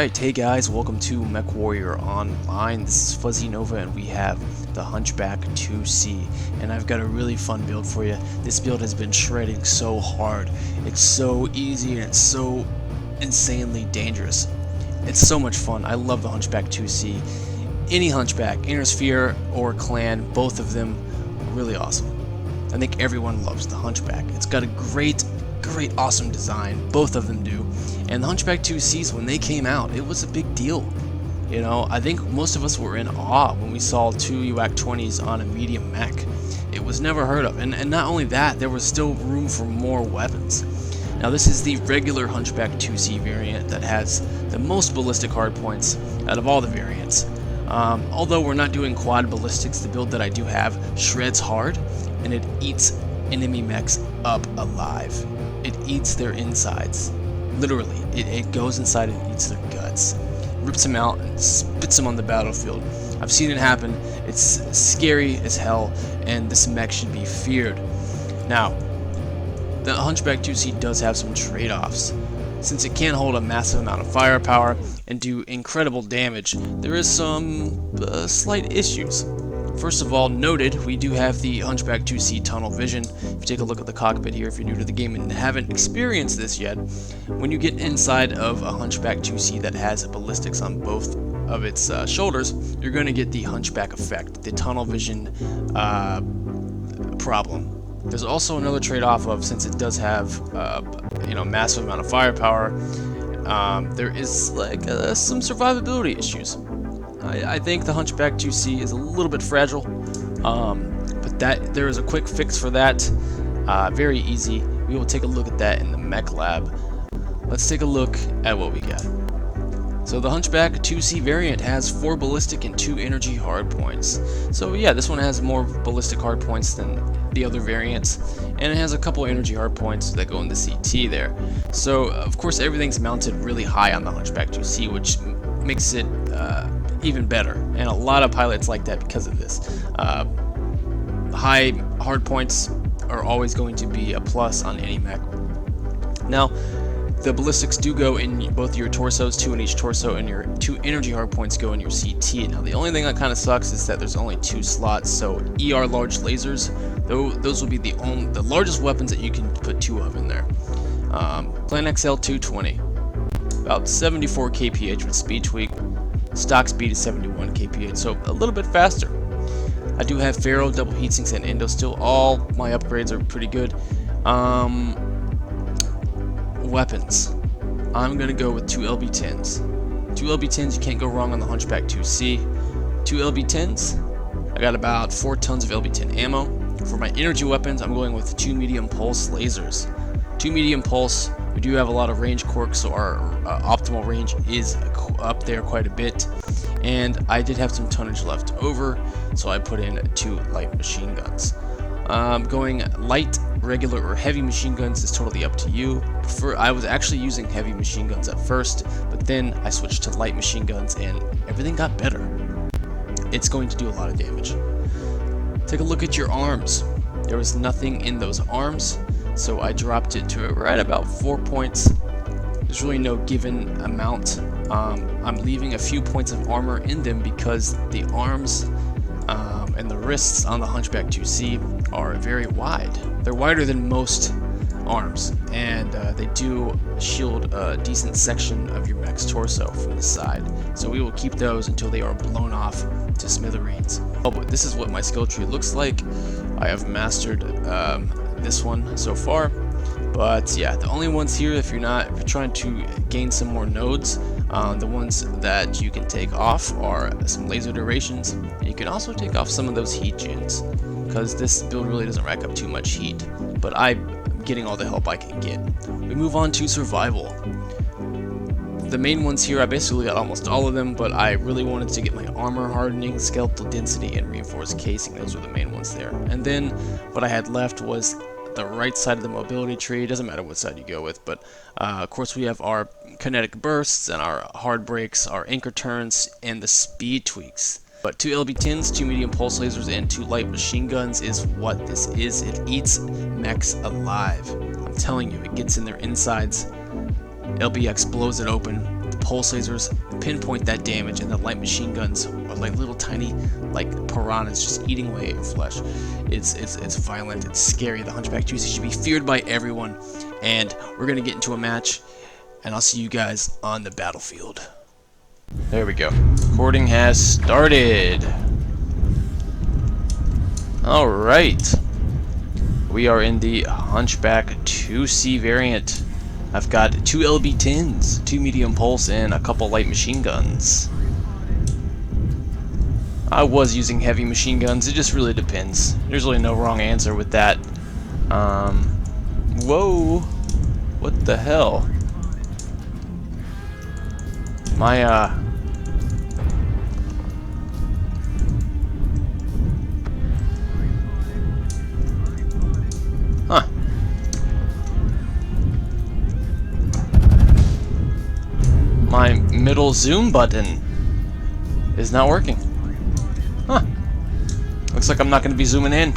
Alright, hey guys, welcome to Mechwarrior Online. This is Fuzzy Nova and we have the Hunchback IIC, and I've got a really fun build for you. This build has been shredding so hard. It's so easy and it's so insanely dangerous. It's so much fun. I love the Hunchback IIC. Any Hunchback, Intersphere or Clan, both of them really awesome. I think everyone loves the Hunchback. It's got a great awesome design, both of them do. And the Hunchback IICs, when they came out, it was a big deal. You know, I think most of us were in awe when we saw two UAC 20s on a medium mech. It was never heard of, and not only that, there was still room for more weapons. Now this is the regular Hunchback IIC variant that has the most ballistic hardpoints out of all the variants. Although we're not doing quad ballistics, the build that I do have shreds hard, and it eats enemy mechs up alive. It eats their insides. Literally, it goes inside and eats their guts. Rips them out and spits them on the battlefield. I've seen it happen. It's scary as hell, and this mech should be feared. Now, the Hunchback IIC does have some trade-offs. Since it can hold a massive amount of firepower and do incredible damage, there is some slight issues. First of all, noted, we do have the Hunchback IIC tunnel vision. If you take a look at the cockpit here, if you're new to the game and haven't experienced this yet, when you get inside of a Hunchback IIC that has ballistics on both of its shoulders, you're going to get the Hunchback effect, the tunnel vision problem. There's also another trade-off of, since it does have massive amount of firepower, there is like some survivability issues. I think the Hunchback IIC is a little bit fragile, but there is a quick fix for that. Very easy. We will take a look at that in the mech lab. Let's take a look at what we got. So the Hunchback IIC variant has 4 ballistic and 2 energy hardpoints. So yeah, this one has more ballistic hardpoints than the other variants, and it has a couple energy hardpoints that go in the CT there. So of course everything's mounted really high on the Hunchback IIC, which makes it even better, and a lot of pilots like that because of this. High hardpoints are always going to be a plus on any mech. Now, the ballistics do go in both your torsos, 2 in each torso, and your 2 energy hardpoints go in your CT. Now, the only thing that kind of sucks is that there's only 2 slots, so ER large lasers, those will be the largest weapons that you can put 2 of in there. Plan XL 220, about 74 kph with speed tweak. Stock speed is 71 kph, so a little bit faster. I do have Ferro, double heatsinks, and Endo still. All my upgrades are pretty good. Weapons. I'm going to go with 2 LB10s. 2 LB10s, you can't go wrong on the Hunchback IIC. 2 LB10s. I got about 4 tons of LB10 ammo. For my energy weapons, I'm going with 2 medium pulse lasers. 2 medium pulse. We do have a lot of range quirks, so our optimal range is up there quite a bit. And I did have some tonnage left over, so I put in 2 light machine guns. Going light, regular, or heavy machine guns is totally up to you. I was actually using heavy machine guns at first, but then I switched to light machine guns and everything got better. It's going to do a lot of damage. Take a look at your arms. There was nothing in those arms, so I dropped it to right about 4 points. There's really no given amount. I'm leaving a few points of armor in them because the arms and the wrists on the Hunchback IIC are very wide. They're wider than most arms, and they do shield a decent section of your mech's torso from the side. So we will keep those until they are blown off to smithereens. Oh, but this is what my skill tree looks like. I have mastered this one so far, but yeah, the only ones here, if you're trying to gain some more nodes, the ones that you can take off are some laser durations, and you can also take off some of those heat gens, because this build really doesn't rack up too much heat, but I'm getting all the help I can get. We move on to survival. The main ones here, I basically got almost all of them, but I really wanted to get my armor hardening, skeletal density, and reinforced casing. Those were the main ones there. And then what I had left was the right side of the mobility tree. It doesn't matter what side you go with, but of course we have our kinetic bursts and our hard brakes, our anchor turns, and the speed tweaks. But 2 LB10s, 2 medium pulse lasers, and 2 light machine guns is what this is. It eats mechs alive. I'm telling you, it gets in their insides. LBX blows it open. The pulse lasers pinpoint that damage, and the light machine guns are like little tiny, like piranhas just eating away at your flesh. It's violent. It's scary. The Hunchback IIC should be feared by everyone. And we're gonna get into a match, and I'll see you guys on the battlefield. There we go. Recording has started. All right. We are in the Hunchback IIC variant. I've got 2 LB-10s, 2 medium pulse, and a couple light machine guns. I was using heavy machine guns. It just really depends. There's really no wrong answer with that. Whoa. What the hell? My, Huh. My middle zoom button is not working. Huh. Looks like I'm not going to be zooming in.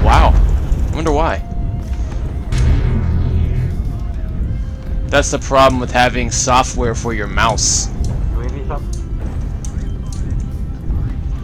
Wow. I wonder why. That's the problem with having software for your mouse.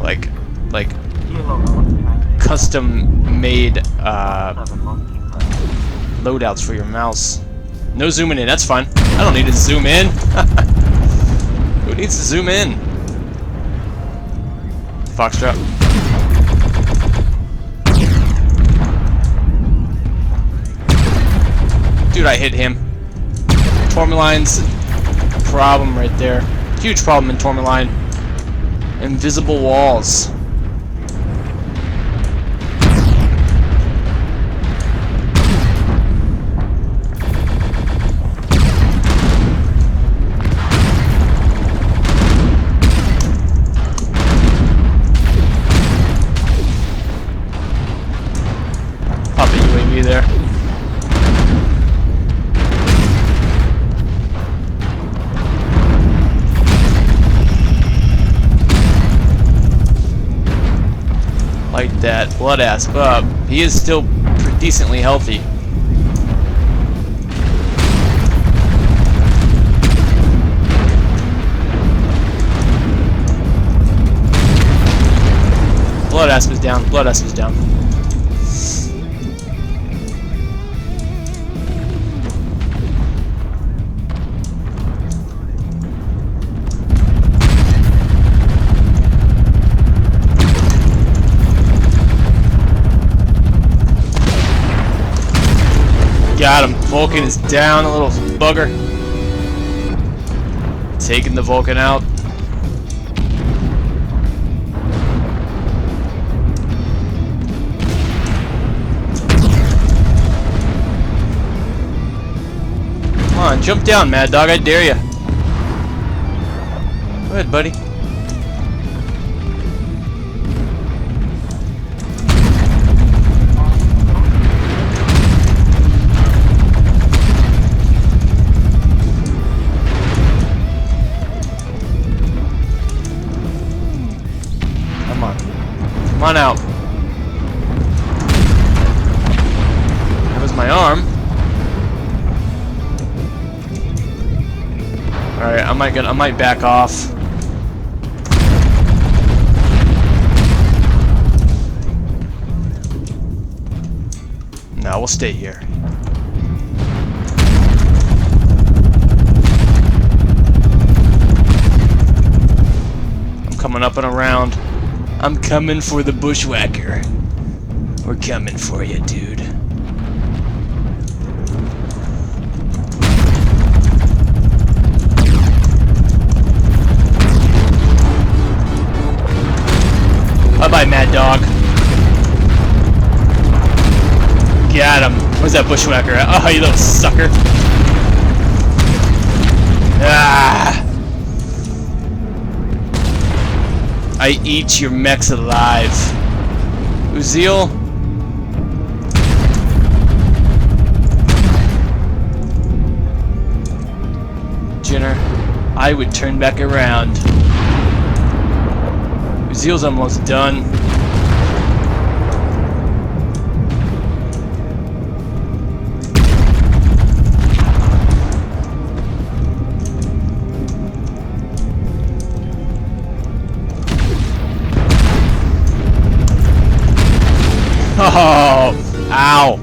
Like custom-made loadouts for your mouse. No zooming in, that's fine. I don't need to zoom in. Who needs to zoom in? Foxtrot. Dude, I hit him. Tourmaline's problem right there. Huge problem in Tourmaline. Invisible walls. There. Light that blood asp up. He is still decently healthy. Blood asp is down. Blood asp is down. Got him. Vulcan is down, a little bugger. Taking the Vulcan out. Come on, jump down, Mad Dog. I dare ya. Go ahead, buddy. Come on out. That was my arm. Alright, I might back off. No, we'll stay here. I'm coming up and around. I'm coming for the bushwhacker. We're coming for you, dude. Bye-bye, Mad Dog. Got him. Where's that bushwhacker at? Oh, you little sucker. Ah! I eat your mechs alive. Uziel? Jenner, I would turn back around. Uziel's almost done. Oh, ow.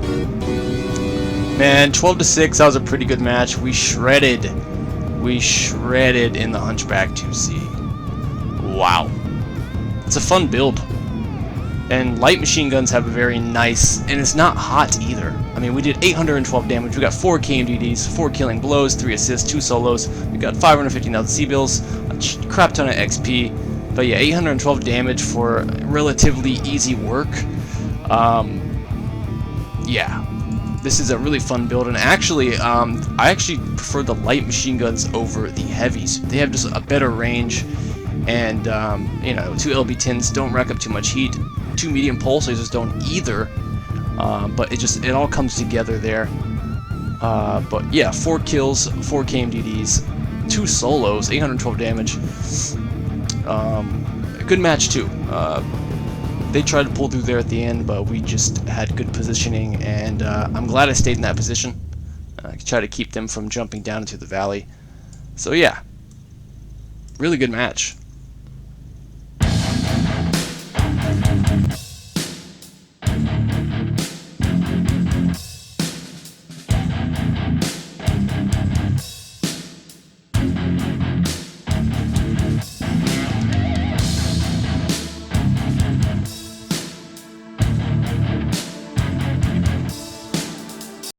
Man, 12-6, that was a pretty good match. We shredded. We shredded in the Hunchback IIC. Wow. It's a fun build. And light machine guns have a very nice, and it's not hot either. I mean, we did 812 damage. We got 4 KMDDs, 4 killing blows, 3 assists, 2 solos. We got 550,000 C-bills, a crap ton of XP. But yeah, 812 damage for relatively easy work. Yeah. This is a really fun build, and actually, I actually prefer the light machine guns over the heavies. They have just a better range, and you know, 2 LB10s don't rack up too much heat. 2 medium pulse lasers don't either, but it all comes together there. But yeah, 4 kills, 4 KMDDs, 2 solos, 812 damage. A good match too. They tried to pull through there at the end, but we just had good positioning, and I'm glad I stayed in that position. I try to keep them from jumping down into the valley. So yeah, really good match.